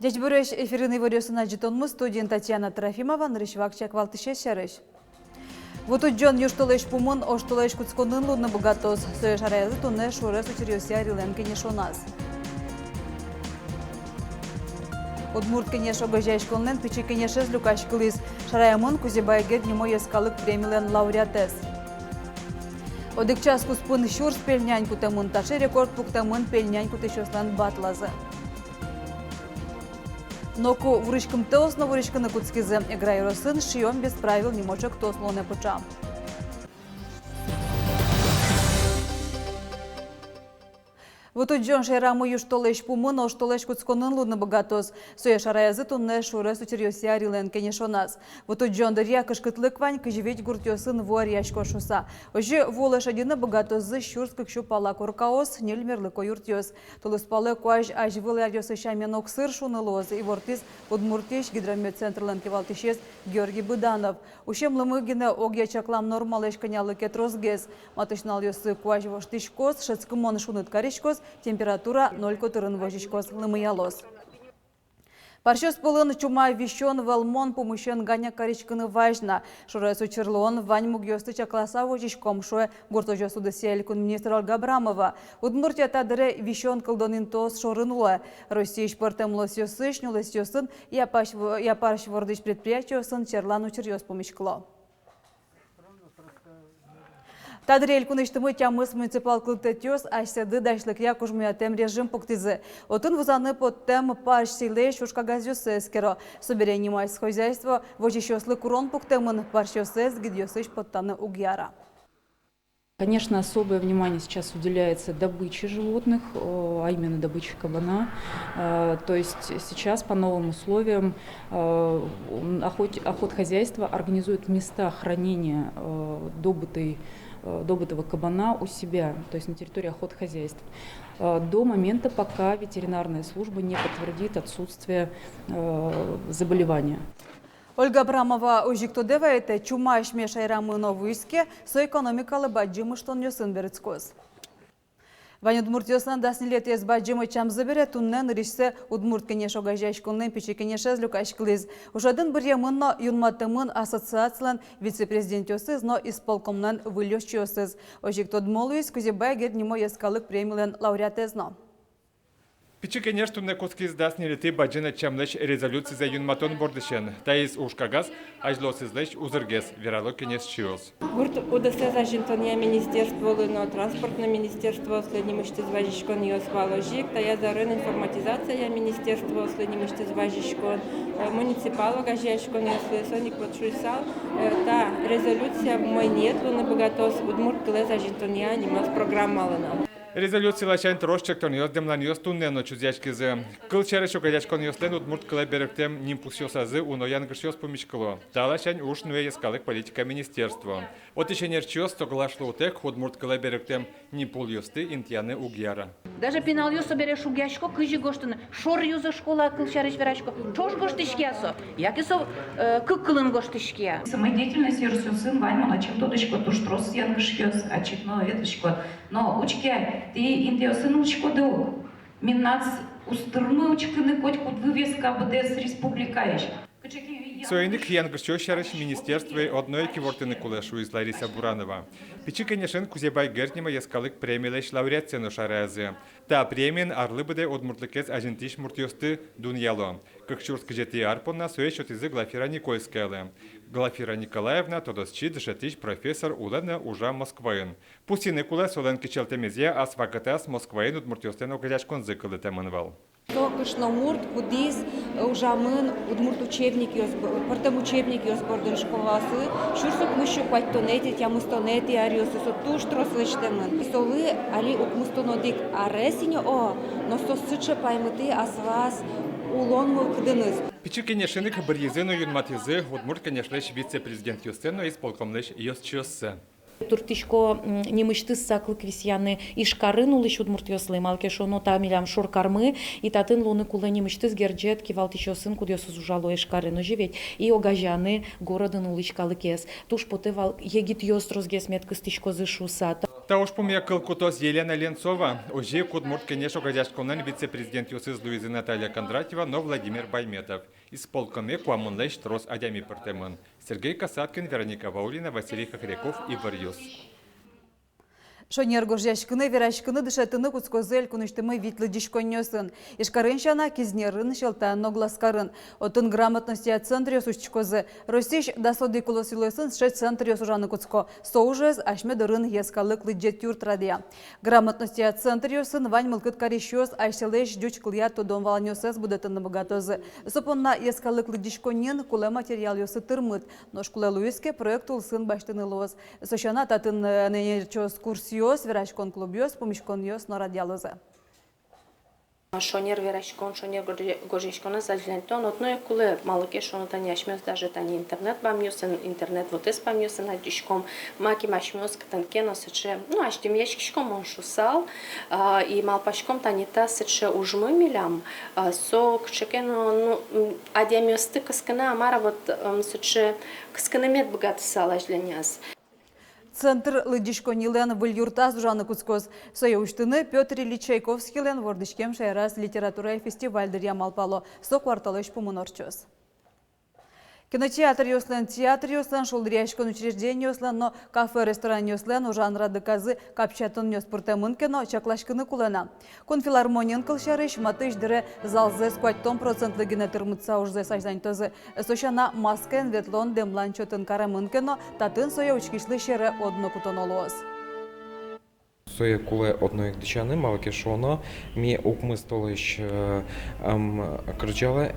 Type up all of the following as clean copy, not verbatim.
Дечбуреш эфирный вариосына житонмыз студент Татьяна Трофимова, нырышвак чаквалтыше шереш. Вот у Джон юштолеш пумын, оштолеш куцконын лудны богатоз. Соеш араязы тунне шурес учерёся рилен кенешоназ. Удмурт кенешо гожайшконнен пичи кенешез люкаш кылыз. Шараямон кузебайгер немо ескалык премилен лауреатес. Одыкчас куспын шурс пельнянь кутамын, таши рекорд пуктамын пельнянь кутешослан батлазы. Ноку врышкам теос на врышка на куцкизе. Играй росын, шием без правил не может кто слоне почам. Вот у Джон Шайраму юштолеш пумын, оштолеш куцконын лудны богатоз. Соя шараязы тунне шурес учерёся рилен кенешоназ. Вот у Джон дарья кышкытлык вань кыжевить гуртёсын вуарьяшко шуса. Ожи волеш одины богатозы щурск кшу пала куркаос, нельмерлыко юртёс. Тулыспалы куаж аж вылядёсы шаменок сыр шунылоз и вортис удмуртиш гидромедцентрлен кевалтишес Георгий Быданов. Ущем лымыгине огья чаклам нормалеш конялы кетрозгез. Матышнал ёсы куаж воштишкос, шецкымон шунут каришкос, температура 0,4 вожичкос лымыялос. Парщос полын чума вещен валмон помыщен ганя каричканы важно. Шурес учерлон вань мугёсты чакласа вожичком шуэ гуртожо судоселькун министр Ольга Абрамова. Удмуртия тадыре вещен колдонин тос шорынула. Российш портемлос ёсыш, нюлес ёсын, я парщ вордыш предприятие ёсын черлан учерёс помещкло. Тадрель куныштымы тямыс муниципал кылтетёс ашседы дашлык якужмуя тем режим пуктизы. Отын вузаны под тем парш силей шушкагазёсы эскеро. Соберение майс хозяйство вожищёслы курон пуктемын паршёсэс гидёсыш подтаны угьяра. Конечно, особое внимание сейчас уделяется добыче животных, а именно добыче кабана. То есть сейчас по новым условиям охотхозяйство организует места хранения добытого кабана у себя, то есть на территории охотхозяйств, до момента, пока ветеринарная служба не подтвердит отсутствие заболевания. Ольга Абрамова ожикто деваете чумаш мешайрамы новыйске со экономикалы баджимы штон нёсын берецкоз. Вань удмуртиосан дасни лет ез баджимы чам забере туннен ришсе удмурт кенеш огажайшкылнен пичи кенешез люкашкылыз. Ужадын бір емынно юнматтымын ассоциациялан вице-президент ёсыз, но исполкомнен вылёш ёсыз. Ожикто дмолуис кузебай гед немо ескалык премилен лауреатезно. Пичи кенеш тунне коски здасни лети баджина чамлеш резолюции за юнматон бордышен. Таис ушкагаз ажлос излеш узыргес верало кенеш чиос. Гурт удасы за жинтония министерство лыно транспортное министерство следним иште зважишкон ее сваложик, тая за рын информатизация министерство следним иште зважишкон муниципало гажешкон ее слесоник подшуйсал. Та резолюция мой нет лыно богатос удмурт кле за жинтония немас программа лыно. Резолюция лачайн трошчектон ёс демлан ёс тунне ночузячки зе. Кылчары шокадячкон ёслен удмурт кле беректем нимпусёсазы уноян гыршёс помишкало. Талачань уж нуе ескалык политика министерство. От еще нерчёс соглашло утек удмурт кле беректем нимпул ёсты интьяны угьяра. Даже пенал ёсо береш угьяшко, кыжи гоштын, шор юза школа кылчарыш верачко, чош гоштышкиясо, якисо кыккылын гоштышкия. Самодеятельность ёсусын вань малачим тодышко туштрос янгышкёс, ачикно ветышко. Но учке ты интиосын учко ду. Минац устырмы учкыны коть куд вывеска БДС республикаиш. Соиник янгырчо шарыш министерство одной кивортыны кулешу из Лариса Буранова. Пичи кенешен кузебай гертнима ескалык премиялеш лауреатсену шаразы. Та премиен арлы быде одмуртлыкез ажентиш муртьосты дуньяло. Как чурск жети арпонна соечот изы Глафира Никольская. Глафира Николаевна тодосчид жетиш профессор улена ужа Москваин. Пустины кулес олен кичелтемезе ас вакатас Москваин удмуртьостен огряшкон зыкылы темынвал. Токышно мурт кудис ужамын удмурт учебник ёс портем учебник ёс бордын школасы шурсук мышу пайтонети тямустонети ариосу туш трослыштемын солы али укмустонодик аресине о но сосыче паймыты асвас улон мы кдыныз. Пичи кенешеник бір езену юнматизы удмурт кенешлеш вице-президент ёстен, но исполкомлеш ёс чёссы. Туртишко немышты саклык висяны ишкарын улыш удмуртёслы малке шоно тамилям шоркармы и татын луны кулы немышты сгерджет кивалтишосын кудёсыз ужало ишкарын оживет и огажаны городын улычкалыкес туш потевал егит ёстрос гесмет кыстишко зышуса. Та уж помякал кутос Елена Ленцова, уже кудмурт, конечно, гадяшконан вице-президент Юсыз Луизы Наталья Кондратьева, но Владимир Байметов. Исполкоме куамунлэш трос адями пертемон. Сергей Касаткин, Вероника Ваулина, Василий Хохряков и Варьюс. Шонер горжашкыны, верашкыны дышатыны куцкозель куныштымы витлы дишконёсын. Ишкарын шана кизнерын шелта ногласкарын. Отын грамотности от центре сучкозы. Ростиш дасоды кулосилосын шесть центре сужаны куцко. Соужез ашмедырын ескалык лыджет юртрадия. Грамотности от центре сын вань мылкыт карищёс айшелеш дюч клият тодон валанёсыз будетын богатозы. Сопонна ескалык лыдишконен куле материал ёсы тырмыт. Нож куле луиске проект улсын баштыны лоз. Сочана татын ненерчос курс Верашкон клубьёс, помешкон ёс, но радиалозе. Шонер верашкон, шонер горжешкона зажлентон, одно куле малыке шоно таняшмёс, даже тани интернет бамьёсен, интернет вот эс бамьёсен, а дишком маки машмёс катанкено сече, ну аж тем ящиком он шусал, и малпашком танита сече ужмы милям, со кчекено, ну адемёсты каскана, амара вот сече касканамет богат сала жленяс. Центр лыдишконилен выльюртас жаны куцкоз. Союштыны Петр Ильич Чайковскийлен вордышкем шайрас литература фестивальдер ямалпало. Со кварталыш пумунорчос. Кинотеатр ёслен, театр ёслен, шулдряшкон учреждение ёслен, но кафе, ресторан ёслен, жанра доказы, капчатын ёс пуртемын кино, чаклашкыны кулена. Конфилармониян кылшарыш, матыш дире залзе скваттон процент лыгine тырмытса ужзе сажданьтозы. Сошана маскен ветлон демлан чотын карамын кино, татын соя учкишлы шере одно кутонолуаз. Соя куле одної дичани, малке шона, ми укмистолиш кричали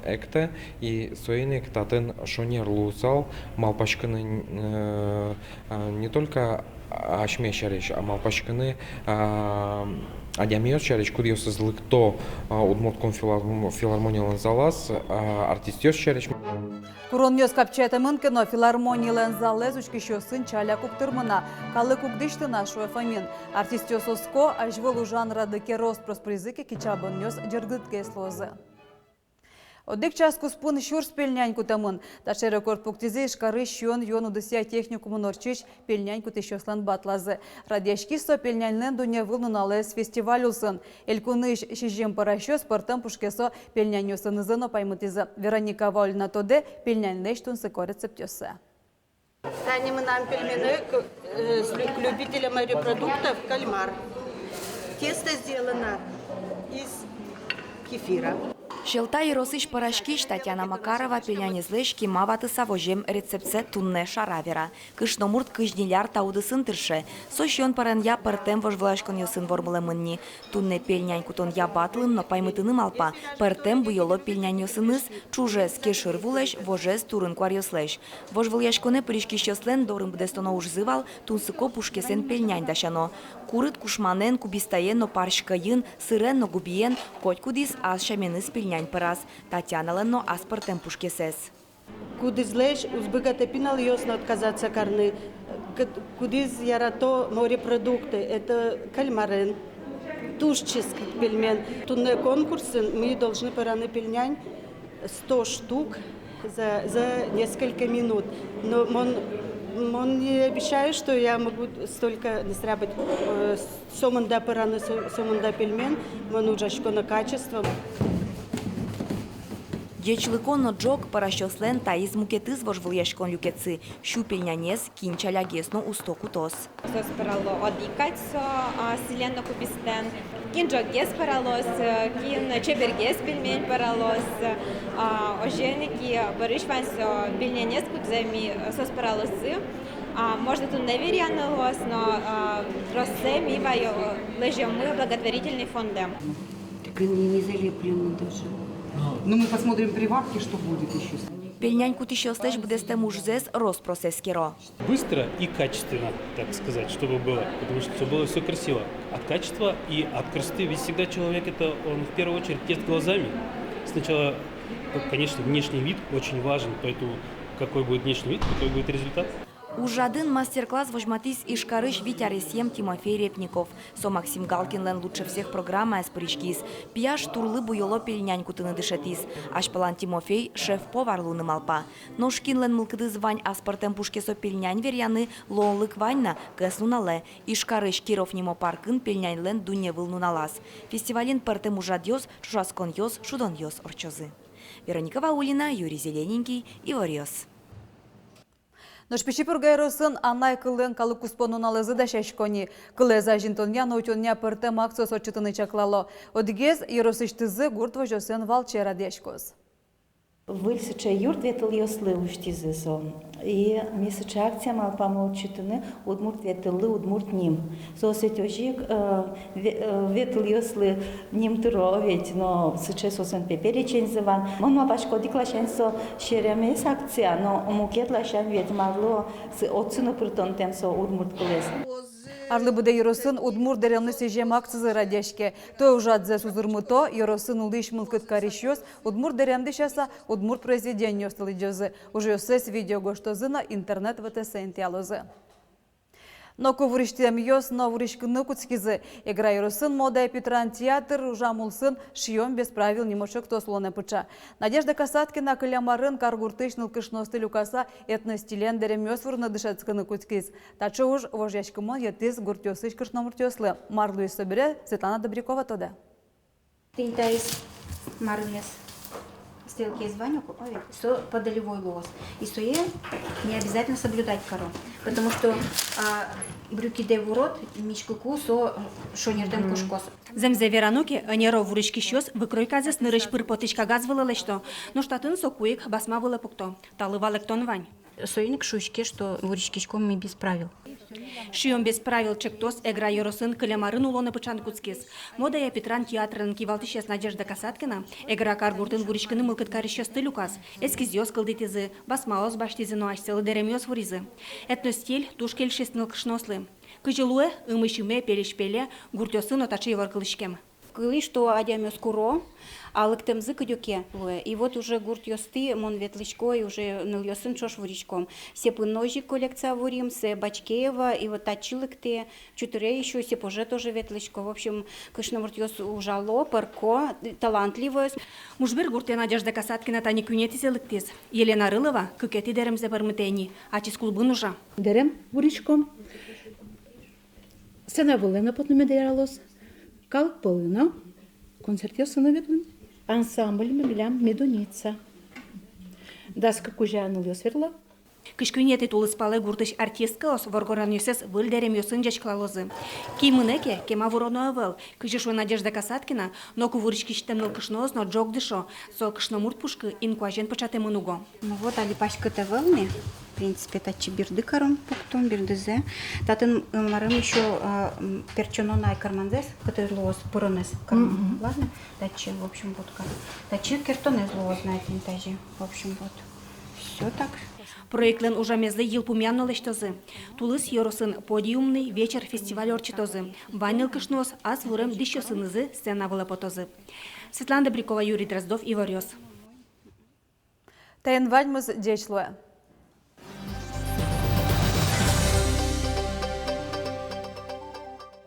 екте і соїник татин шонер лусал, малпашкини не только ашмешариш, а малпашкини Адямиот шарич, куди зликто удмотком филармониялен залаз, артистиос шарич. Куроньёс капчатамын кино филармониялен залез учкищосын чаля куктырмына. Калы кукдышты нашу эфамин. Артистиос оско ажволу жанра дыке рост проспризыки кичабын нёс джергдытке слозы. Одек час куспун шурс пельняньку тамын. Таше рекорд пуктизе шкары щон йону дыся технику мунорчич пельняньку тещослан батлазы. Радяшки со пельняньлен дуня вылну налез фестиваль улсын. Элькуныш шижем паращо спортом пушкесо пельняньосын изыно паймытизы. Вероника Ваульна тоде пельняньлеш тунсы корецептёсы. Станем нам пельмены с любителем морепродуктов кальмар. Тесто сделано из кефира. Шелта и росыш парашкиш Татьяна Макарова пельнянезлеш кимаваты савожем рецепце тунне шаравера. Кышномурт кыжниляр таудысын тырше. Сощон парен я пертем вожвлашкон йосын вормылы мынни. Тунне пельнянь кутон я батлын, но паймытыным алпа. Пертем буйоло пельнянь йосыныз, чужес кешыр вулеш, вожес турын квар йослеш. Вожвлашконе пыришкиш йослен дорым бдестоно ужзывал, тунсыко пушкесен пельнянь дашано. Курыт кушманен, кубистаен, но паршкайын, сырен, но губиен, коть кудис аз шаменыз пельнянь парас. Татьяна ленно аспортем пушкесес. Кудизлеш узбыгата пинал йосно отказаться карны. Кудиз ярато морепродукты. Это кальмарен, тушческий пельмен. Тунне конкурсы мы должны параны пельнянь 100 штук за несколько минут. Но он не обещает, что я могу столько насрабать соманда параны, соманда пельмен. Он уже на качество. Дечлыкон джок паращослен таиз мукетыз вожвлияшкон люкецы. Щу пельнянез кинчаля гесно устокутос. Соспирало одикатсо силенно кубистен. Кинджок гес паралос, кин чебергес пельмень паралос. Оженики барышвансо пельнянез кудземи соспиралосы. Можно тут не верянулось, но росе ми вайо лежим мы благотворительный фондом. Так они не залеплены даже. Ну, мы посмотрим при варке, что будет еще. Пельнянь кутищослеш будесте мужзес роспроцескеро. Быстро и качественно, так сказать, чтобы было, потому что было все красиво. От качества и от красоты, ведь всегда человек это, он в первую очередь ест глазами. Сначала, конечно, внешний вид очень важен, поэтому какой будет внешний вид, какой будет результат. Ужадын мастер-класс вожматис Ишкарыш Витяресьем Тимофей Репников. Со Максим Галкин лен лучше всех программа эспричкис. Пьяш турлы буйоло пельнянь кутыны дышетис. Ашпалан Тимофей шеф-повар луны малпа. Ношкин лен мылкыды звань аспортем пушкесо пельнянь веряны лоолык ваньна кэс лунале. Ишкарыш Киров нимо паркын пельнянь лен дуне выл нуналас. Фестивалин партем ужадьёс, чужаскон ёс, шудон ёс орчозы. Вероника Ваулина, Юрий Зелененький, Ивориос. Ношпичи пургайросын анай кылын калык куспонун алызы да шашкони. Кылеза жинтонья научонья пыртем акциос отчетыны чаклало. Одигез еросыштызы гурт вожосен валчера дешкоз. Выльсыча юрт ветыл ёслы уштизысо. И месяча акция малпама отчетыны удмурт ветылы удмурт ним. Сосетёжик ветыл ёслы ним тыро ведь, но сейчас осен пеперечень зыван. Мама башко диклашенсо шеремес акция, но мукет лашан ведь магло с отцыну притон темсо удмурт кулес. Арлыбыда еросын удмур деремны сежем акцизы радешке. То ужадзе сузырмыто, еросын улдыш мылкыт каришёс, удмур деремды шаса, удмур президент ёстылы джозы. Уже ёсес видео гоштозы на интернет ВТС интиалозы. Но ковриштем ёс на вришкыны куцкизы. Игра еросын мода Петран театр ужамулсын шьём без правил не мошек то слоне пыча. Надежда Касаткина кылямарын каргуртышныл кышносты люкаса этностилен деремёс вурна дышацкыны куцкиз. Тачо уж вожяшкымон етыз гуртёсыш кышномуртёслы. Марлуй собере Светлана Добрякова тода. Тинтайс марлес. Стрелки из ваню, со подолевой лос. И сое не обязательно соблюдать корон. Потому что брюки де ворот, мичкуку, со шонердем кушкос. Земзе верануки, анеро вурышки щос, выкройказес нырыш пырпотычка газ вылылы что. Но штатын сокуик басма вылы пукто. Талыва лектон вань. Союник шучке, что вурышкичком мы без правил. Шием без правил чектос, эгра еросын кылямарын улоны пычан куцкес. Мода я Петран театрын кивалтышес Надежда Касаткина, эгра каргуртын вурышкыны мылкыт карышесты люкас. Эскизёс кылдытизы, басмаос баштизы ноашселы деремёс вуризы. Этностиль тушкель шестныл кышнослы. Кыжылуэ, ымышыме пелешпеле, гуртёсын отачы еваркылышкем. Кылы, что адямёс куро, а лыктемзы кыдёке. И вот уже гурт ёсты, мон ветлычко, и уже ныл ёсын чош вуричком. Сепы ножик коллекция вурим, се Бачкеева, и вот тачилыкте, чутыре еще, сепоже тоже ветлычко. В общем, кышна вот ёс ужало, парко, талантливость. Мужбер гурте Надежда Касаткина тани кюнетизе лыктез. Елена Рылова, кыкети деремзе бармытени, ачис клубын ужа. Дерем вуричком. Сена вылена потом медералос. Калк полыно, концерт ёсына ветлын. Ансамбль мы билям медуница. Даска кужаныл ёсверла. Кышкүнети тулыспалы гуртыш артистка ос воргоран ёсес вылдерем ёсын жачклалозы. Кимынеке, кема вороно авел, кыжышо Надежда Касаткина, но кувуричкиштем ныл кышноос, но джок дышо, со кышномурт пушкы инкуажен почате мынуго. Ну вот, али пачката велми. В принципе, тачи бирды каром пуктон, бирдызе. Татын марым еще перчоно на карманзес, который лоос поронес карман. Ладно? Тачи, в общем, вот как. Тачи кертонез лоос на этом этаже. В общем, вот. Все так. Проектлен ужамезлы елпумянно лештозы. Тулыс еросын подиумный вечер фестиваль орчитозы. Ванил кышнос, аз вурем дищосынызы сцена вылапотозы. Светлана Добрякова, Юрий Дроздов, Ивориос. Тайын вальмыз дечлуэ.